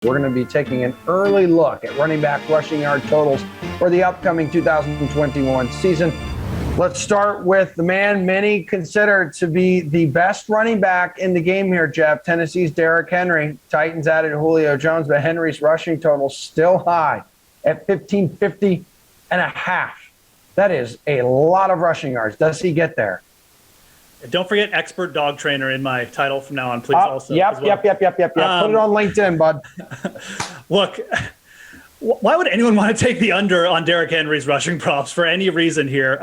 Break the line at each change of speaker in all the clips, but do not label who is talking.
We're going to be taking an early look at running back rushing yard totals for the upcoming 2021 season. Let's start with the man many consider to be the best running back in the game here, Geoff. Tennessee's Derrick Henry. Titans added Julio Jones, but Henry's rushing total still high at 1,550 and a half. That is a lot of rushing yards. Does he get there?
Don't forget expert dog trainer in my title from now on, please. Also,
Yep. Put it on LinkedIn, bud.
Look, why would anyone want to take the under on Derrick Henry's rushing props for any reason here?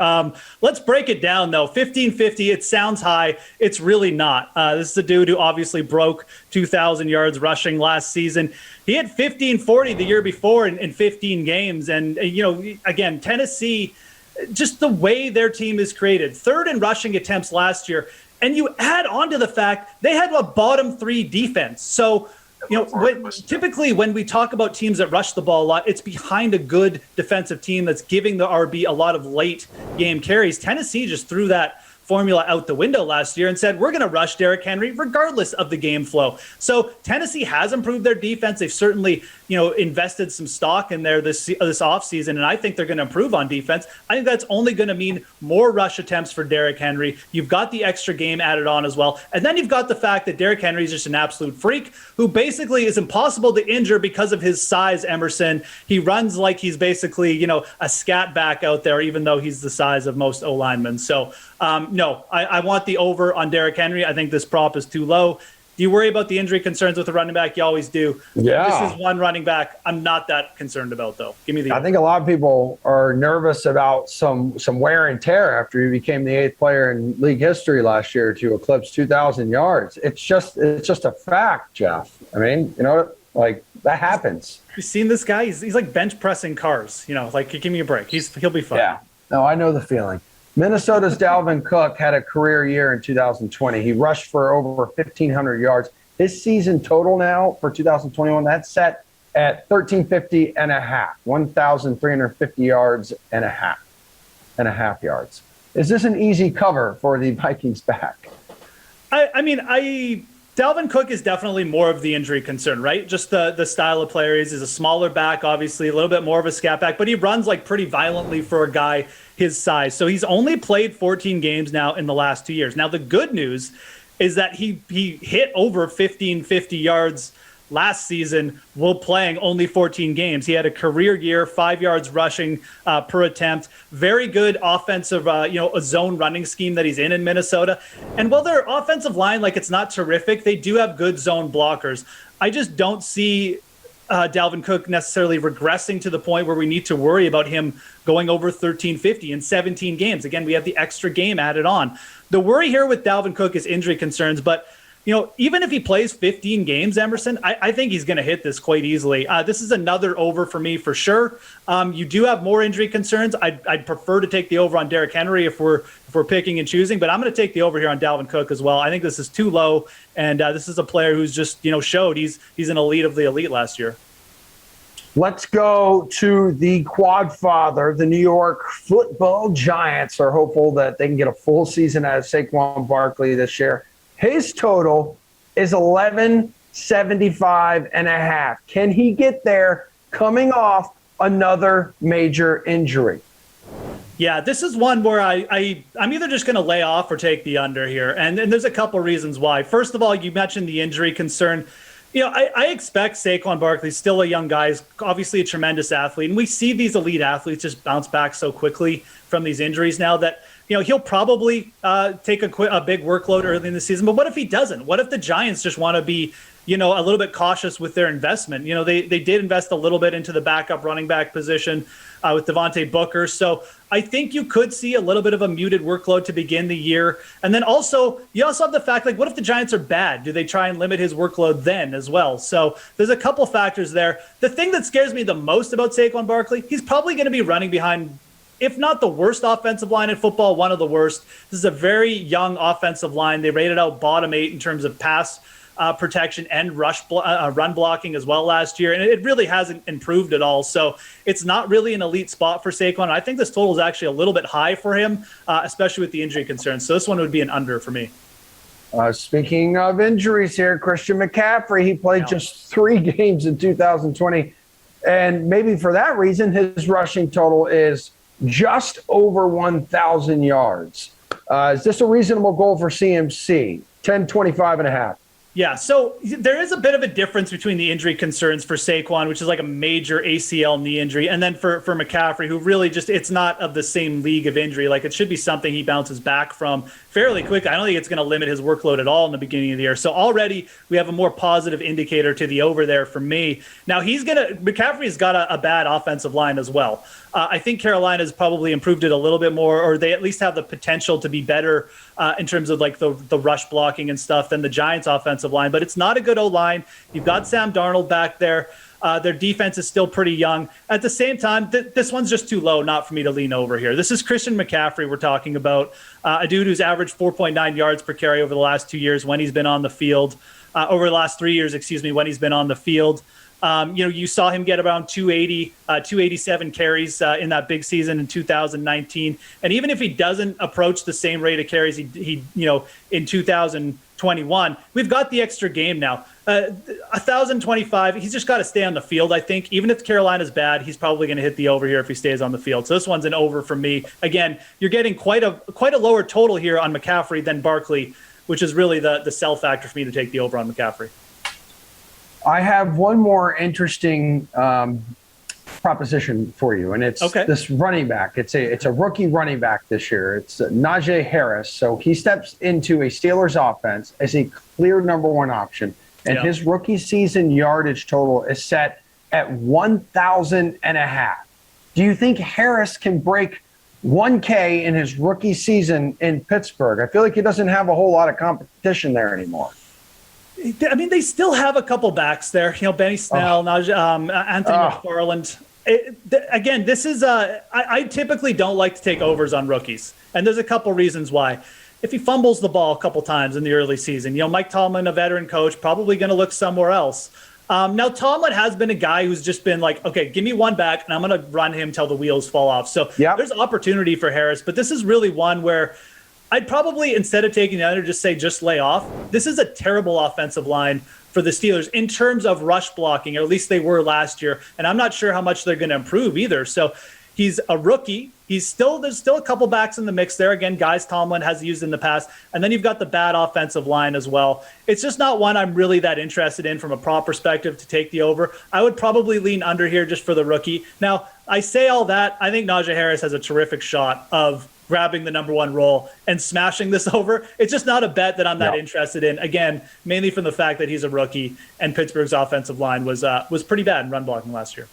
Let's break it down, though. 1,550, it sounds high. It's really not. This is a dude who obviously broke 2,000 yards rushing last season. He had 1,540 the year before in 15 games. And, again, Tennessee, just the way their team is created, third in rushing attempts last year. And you add on to the fact they had a bottom 3 defense. So, typically when we talk about teams that rush the ball a lot, it's behind a good defensive team that's giving the RB a lot of late game carries. Tennessee just threw that formula out the window last year and said, we're going to rush Derrick Henry regardless of the game flow. So Tennessee has improved their defense. They've certainly, invested some stock in there this offseason, and I think they're going to improve on defense. I think that's only going to mean more rush attempts for Derrick Henry. You've got the extra game added on as well. And then you've got the fact that Derrick Henry is just an absolute freak who basically is impossible to injure because of his size, Emerson. He runs like he's basically, a scat back out there, even though he's the size of most O-linemen. So, no, I want the over on Derrick Henry. I think this prop is too low. Do you worry about the injury concerns with the running back? You always do.
Yeah.
This is one running back I'm not that concerned about, though. Give me the over.
I think a lot of people are nervous about some wear and tear after he became the 8th player in league history last year to eclipse 2,000 yards. It's just a fact, Geoff. I mean, that happens.
You've seen this guy? He's like bench pressing cars. Give me a break. He'll be fine.
Yeah. No, I know the feeling. Minnesota's Dalvin Cook had a career year in 2020. He rushed for over 1,500 yards. His season total now for 2021, that's set at 1,350 and a half, 1,350 yards and a half yards. Is this an easy cover for the Vikings back?
Dalvin Cook is definitely more of the injury concern, right? Just the style of player is a smaller back, obviously, a little bit more of a scat back, but he runs pretty violently for a guy his size. So he's only played 14 games now in the last 2 years. Now, the good news is that he hit over 1,550 yards last season while playing only 14 games. He had a career year, 5 yards rushing per attempt. Very good offensive, a zone running scheme that he's in Minnesota. And while their offensive line, it's not terrific, they do have good zone blockers. I just don't see Dalvin Cook necessarily regressing to the point where we need to worry about him going over 1,350 in 17 games. Again, we have the extra game added on. The worry here with Dalvin Cook is injury concerns, but even if he plays 15 games, Emerson, I think he's going to hit this quite easily. This is another over for me for sure. You do have more injury concerns. I'd prefer to take the over on Derrick Henry if we're picking and choosing, but I'm going to take the over here on Dalvin Cook as well. I think this is too low, and this is a player who's just showed he's an elite of the elite last year.
Let's go to the quad father. The New York Football Giants are hopeful that they can get a full season out of Saquon Barkley this year. His total is 1,175 and a half. Can he get there coming off another major injury?
Yeah, this is one where I'm either just going to lay off or take the under here. And there's a couple reasons why. First of all, you mentioned the injury concern. I expect Saquon Barkley, still a young guy, is obviously a tremendous athlete. And we see these elite athletes just bounce back so quickly from these injuries now that, he'll probably take a big workload early in the season. But what if he doesn't? What if the Giants just want to be, a little bit cautious with their investment? They did invest a little bit into the backup running back position with Devontae Booker. So I think you could see a little bit of a muted workload to begin the year. And then you also have the fact, what if the Giants are bad? Do they try and limit his workload then as well? So there's a couple factors there. The thing that scares me the most about Saquon Barkley, he's probably going to be running behind, if not the worst offensive line in football, one of the worst. This is a very young offensive line. They rated out bottom 8 in terms of pass protection and run blocking as well last year. And it really hasn't improved at all. So it's not really an elite spot for Saquon. I think this total is actually a little bit high for him, especially with the injury concerns. So this one would be an under for me.
Speaking of injuries here, Christian McCaffrey, he played just 3 games in 2020. And maybe for that reason, his rushing total is just over 1,000 yards. Is this a reasonable goal for CMC? 10-25.5.
Yeah, so there is a bit of a difference between the injury concerns for Saquon, which is like a major ACL knee injury, and then for McCaffrey, who really just, it's not of the same league of injury. Like, it should be something he bounces back from fairly quickly. I don't think it's going to limit his workload at all in the beginning of the year. So already we have a more positive indicator to the over there for me. Now McCaffrey's got a bad offensive line as well. I think Carolina's probably improved it a little bit more, or they at least have the potential to be better in terms of like the rush blocking and stuff than the Giants' offensive line. But it's not a good O-line. You've got Sam Darnold back there. Their defense is still pretty young. At the same time, this one's just too low not for me to lean over here. This is Christian McCaffrey we're talking about, a dude who's averaged 4.9 yards per carry over the last 2 years when he's been on the field, over the last 3 years, when he's been on the field. You saw him get around 287 carries in that big season in 2019. And even if he doesn't approach the same rate of carries he in 2021, we've got the extra game now. 1,025, he's just got to stay on the field, I think. Even if Carolina's bad, he's probably going to hit the over here if he stays on the field. So this one's an over for me. Again, you're getting quite a lower total here on McCaffrey than Barkley, which is really the sell factor for me to take the over on McCaffrey.
I have one more interesting proposition for you, and it's this running back. It's a rookie running back this year. It's Najee Harris. So he steps into a Steelers offense as a clear number 1 option, and his rookie season yardage total is set at 1,000.5. Do you think Harris can break 1K in his rookie season in Pittsburgh? I feel like he doesn't have a whole lot of competition there anymore.
I mean, they still have a couple backs there. Benny Snell, Anthony McFarland. Again, this is I typically don't like to take overs on rookies, and there's a couple reasons why. If he fumbles the ball a couple times in the early season, Mike Tomlin, a veteran coach, probably going to look somewhere else. Now, Tomlin has been a guy who's just been like, okay, give me one back, and I'm going to run him till the wheels fall off. So there's opportunity for Harris, but this is really one where I'd probably, instead of taking the under, just lay off. This is a terrible offensive line for the Steelers in terms of rush blocking, or at least they were last year. And I'm not sure how much they're going to improve either. So he's a rookie. There's still a couple backs in the mix there. Again, guys Tomlin has used in the past. And then you've got the bad offensive line as well. It's just not one I'm really that interested in from a prop perspective to take the over. I would probably lean under here just for the rookie. Now, I say all that. I think Najee Harris has a terrific shot of grabbing the number 1 role and smashing this over. It's just not a bet that I'm that interested in. Again, mainly from the fact that he's a rookie and Pittsburgh's offensive line was pretty bad in run blocking last year.